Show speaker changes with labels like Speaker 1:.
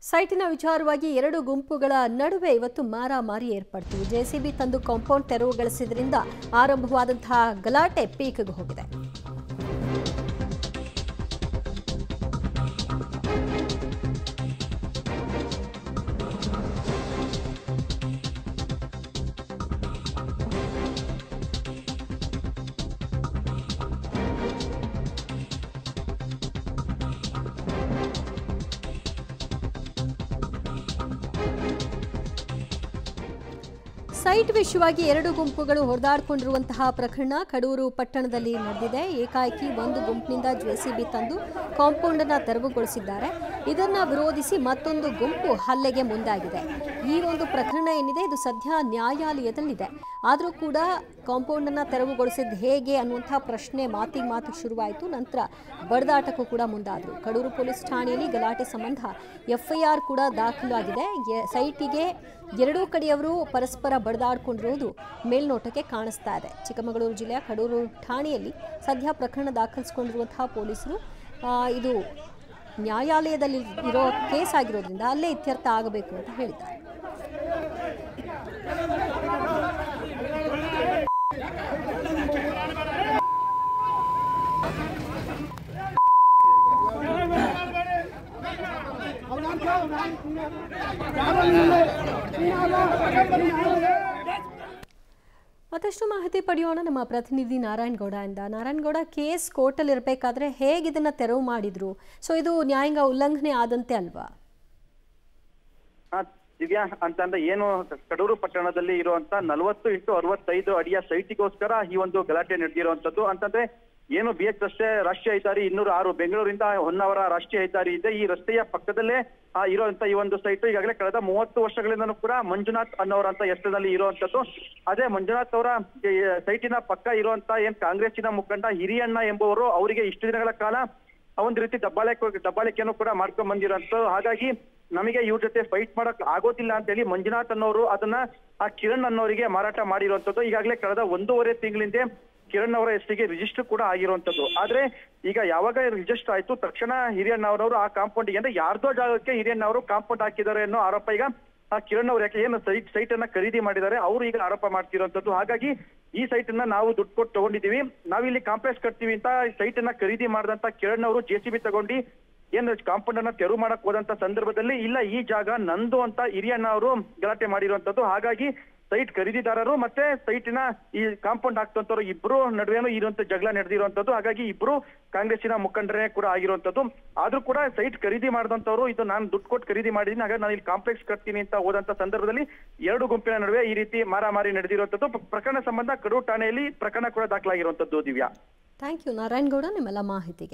Speaker 1: ಸೈಟಿನ ವಿಚಾರವಾಗಿ ಎರಡು ಗುಂಪುಗಳ ನಡುವೆ ಇವತ್ತು ಮಾರಾಮಾರಿ ಏರ್ಪಡ್ತು. ಜೆಸಿಬಿ ತಂದು ಕಾಂಪೌಂಡ್ ತೆರವುಗೊಳಿಸಿದ್ರಿಂದ ಆರಂಭವಾದಂತಹ ಗಲಾಟೆ ಪೀಕ್ಗೆ ಹೋಗಿದೆ. ಸೈಟ್ ವಿಷಯವಾಗಿ ಎರಡು ಗುಂಪುಗಳು ಹೊಡೆದಾಡಿಕೊಂಡಿರುವಂತಹ ಪ್ರಕರಣ ಕಡೂರು ಪಟ್ಟಣದಲ್ಲಿ ನಡೆದಿದೆ. ಏಕಾಏಕಿ ಒಂದು ಗುಂಪಿನಿಂದ ಜೆಸಿಬಿ ತಂದು ಕಾಂಪೌಂಡ್ ಅನ್ನು ತೆರವುಗೊಳಿಸಿದ್ದಾರೆ. ಇದನ್ನ ವಿರೋಧಿಸಿ ಮತ್ತೊಂದು ಗುಂಪು ಹಲ್ಲೆಗೆ ಮುಂದಾಗಿದೆ. ಈ ಒಂದು ಪ್ರಕರಣ ಏನಿದೆ ಇದು ಸದ್ಯ ನ್ಯಾಯಾಲಯದಲ್ಲಿದೆ. ಆದರೂ ಕೂಡ ಕಾಂಪೌಂಡ್ ಅನ್ನು ತೆರವುಗೊಳಿಸಿದ್ದು ಹೇಗೆ ಅನ್ನುವಂತಹ ಪ್ರಶ್ನೆ ಮಾತಿಗೆ ಮಾತು ಶುರುವಾಯಿತು. ನಂತರ ಬಡದಾಟಕ್ಕೂ ಕೂಡ ಮುಂದಾದರು. ಕಡೂರು ಪೊಲೀಸ್ ಠಾಣೆಯಲ್ಲಿ ಗಲಾಟೆ ಸಂಬಂಧ ಎಫ್ಐಆರ್ ಕೂಡ ದಾಖಲಾಗಿದೆ. ಸೈಟಿಗೆ ಎರಡೂ ಕಡೆಯವರು ಪರಸ್ಪರ ಬಡದಾಡಿಕೊಂಡಿರುವುದು ಮೇಲ್ನೋಟಕ್ಕೆ ಕಾಣಿಸ್ತಾ ಇದೆ. ಚಿಕ್ಕಮಗಳೂರು ಜಿಲ್ಲೆಯ ಕಡೂರು ಠಾಣೆಯಲ್ಲಿ ಸದ್ಯ ಪ್ರಕರಣ ದಾಖಲಿಸಿಕೊಂಡಿರುವಂತಹ ಪೊಲೀಸರು ಇದು ನ್ಯಾಯಾಲಯದಲ್ಲಿ ಇರೋ ಕೇಸ್ ಆಗಿರೋದ್ರಿಂದ ಅಲ್ಲೇ ಇತ್ಯರ್ಥ ಆಗಬೇಕು ಅಂತ ಹೇಳಿದ್ದಾರೆ. ಮತ್ತಷ್ಟು ಮಾಹಿತಿ ಪಡೆಯೋಣ ನಮ್ಮ ಪ್ರತಿನಿಧಿ ನಾರಾಯಣಗೌಡ ಇಂದ. ನಾರಾಯಣಗೌಡ, ಕೇಸ್ ಕೋರ್ಟಲ್ಲಿ ಇರಬೇಕಾದ್ರೆ ಹೇಗೆ ಇದನ್ನ ತೆರವು ಮಾಡಿದ್ರು? ಸೊ ಇದು ನ್ಯಾಯಾಂಗ ಉಲ್ಲಂಘನೆ ಆದಂತೆ ಅಲ್ವಾ?
Speaker 2: ದಿವ್ಯಾ, ಅಂತಂದ್ರೆ ಏನು ಕಡೂರು ಪಟ್ಟಣದಲ್ಲಿ ಇರುವಂತ 40x65 ಅಡಿಯ ಸೈಟಿಗೋಸ್ಕರ ಈ ಒಂದು ಗಲಾಟೆ ನಡೆದಿರುವಂತದ್ದು. ಅಂತಂದ್ರೆ ಏನು BH ರಸ್ತೆ ರಾಷ್ಟ್ರೀಯ ಹೆದ್ದಾರಿ 206 ಬೆಂಗಳೂರಿಂದ ಹೊನ್ನಾವರ ರಾಷ್ಟ್ರೀಯ ಹೆದ್ದಾರಿ ಇದೆ. ಈ ರಸ್ತೆಯ ಪಕ್ಕದಲ್ಲೇ ಇರುವಂತ ಈ ಒಂದು ಸೈಟ್ ಈಗಾಗಲೇ ಕಳೆದ 30 ವರ್ಷಗಳಿಂದನೂ ಕೂಡ ಮಂಜುನಾಥ್ ಅನ್ನೋರಂತ ಹೆಸರಿನಲ್ಲಿ ಇರುವಂತದ್ದು. ಅದೇ ಮಂಜುನಾಥ್ ಅವರ ಸೈಟಿನ ಪಕ್ಕ ಇರುವಂತ ಏನ್ ಕಾಂಗ್ರೆಸ್ಸಿನ ಮುಖಂಡ ಹಿರಿಯಣ್ಣ ಎಂಬುವರು ಅವರಿಗೆ ಇಷ್ಟು ದಿನಗಳ ಕಾಲ ಒಂದು ರೀತಿ ದಬ್ಬಾಳಿಕೆಯನ್ನು ಕೂಡ ಮಾಡ್ಕೊಂಡ್ ಬಂದಿರೋಂಥದ್ದು. ಹಾಗಾಗಿ ನಮಗೆ ಇವ್ರ ಜೊತೆ ಫೈಟ್ ಮಾಡಕ್ ಆಗೋದಿಲ್ಲ ಅಂತ ಹೇಳಿ ಮಂಜುನಾಥ್ ಅನ್ನೋರು ಅದನ್ನ ಆ ಕಿರಣ್ ಅನ್ನೋರಿಗೆ ಮಾರಾಟ ಮಾಡಿರುವಂತದ್ದು. ಈಗಾಗಲೇ ಕಳೆದ 1.5 ತಿಂಗಳಿಂದ ಕಿರಣ್ ಅವರ ಹೆಸರಿಗೆ ರಿಜಿಸ್ಟರ್ ಕೂಡ ಆಗಿರುವಂತದ್ದು. ಆದ್ರೆ ಈಗ ಯಾವಾಗ ರಿಜಿಸ್ಟರ್ ಆಯ್ತು ತಕ್ಷಣ ಹಿರಿಯಣ್ಣ ಅವರವರು ಆ ಕಾಂಪೌಂಡ್ಗೆ ಅಂದ್ರೆ ಯಾರ್ದೋ ಜಾಗಕ್ಕೆ ಹಿರಿಯಣ್ಣ ಅವರು ಕಾಂಪೌಂಡ್ ಹಾಕಿದ್ದಾರೆ ಅನ್ನೋ ಆರೋಪ ಈಗ ಆ ಕಿರಣ್ ಅವ್ರು ಯಾಕೆ ಏನು ಸೈಟ್ ಅನ್ನ ಖರೀದಿ ಮಾಡಿದ್ದಾರೆ ಅವರು ಈಗ ಆರೋಪ ಮಾಡ್ತಿರುವಂತದ್ದು. ಹಾಗಾಗಿ ಈ ಸೈಟ್ ಅನ್ನ ನಾವು ದುಡ್ಡು ಕೊಟ್ಟು ತಗೊಂಡಿದೀವಿ, ನಾವಿಲ್ಲಿ ಕಾಂಪ್ಲೆಕ್ಸ್ ಕಟ್ತೀವಿ ಅಂತ ಸೈಟ್ ಅನ್ನ ಖರೀದಿ ಮಾಡಿದಂತ ಕಿರಣ್ ಅವರು JCB ತಗೊಂಡು ಏನು ಕಾಂಪೌಂಡ್ ಅನ್ನ ತೆರವು ಮಾಡಕ್ ಹೋದಂತ ಸಂದರ್ಭದಲ್ಲಿ ಇಲ್ಲ ಈ ಜಾಗ ನಂದು ಅಂತ ಹಿರಿಯಣ್ಣ ಅವರು ಗಲಾಟೆ ಮಾಡಿರುವಂತದ್ದು. ಹಾಗಾಗಿ ಸೈಟ್ ಖರೀದಿದಾರರು ಮತ್ತೆ ಸೈಟಿನ ಈ ಕಾಂಪೌಂಡ್ ಹಾಕ್ತಂತವ್ರು ಇಬ್ರು ನಡುವೆನೂ ಇರುವಂತ ಜಗಳ ನಡೆದಿರುವಂತದ್ದು. ಹಾಗಾಗಿ ಇಬ್ರು ಕಾಂಗ್ರೆಸ್ಸಿನ ಮುಖಂಡರೇ ಕೂಡ ಆಗಿರುವಂತದ್ದು. ಆದ್ರೂ ಕೂಡ ಸೈಟ್ ಖರೀದಿ ಮಾಡಿದಂತವ್ರು ಇದು ನಾನು ದುಡ್ಡು ಕೊಟ್ಟು ಖರೀದಿ ಮಾಡಿದೀನಿ, ಹಾಗಾಗಿ ನಾನು ಇಲ್ಲಿ ಕಾಂಪ್ಲೆಕ್ಸ್ ಕಟ್ತೀನಿ ಅಂತ ಹೋದಂತ ಸಂದರ್ಭದಲ್ಲಿ ಎರಡು ಗುಂಪಿನ ನಡುವೆ ಈ ರೀತಿ ಮಾರಾಮಾರಿ ನಡೆದಿರುವಂತದ್ದು. ಪ್ರಕರಣ ಸಂಬಂಧ ಕಡೂರು ಠಾಣೆಯಲ್ಲಿ ಪ್ರಕರಣ ಕೂಡ ದಾಖಲಾಗಿರುವಂತದ್ದು. ದಿವ್ಯಾ,
Speaker 1: ಥ್ಯಾಂಕ್ ಯು ನಾರಾಯಣಗೌಡ ನಿಮ್ಮೆಲ್ಲ ಮಾಹಿತಿಗೆ.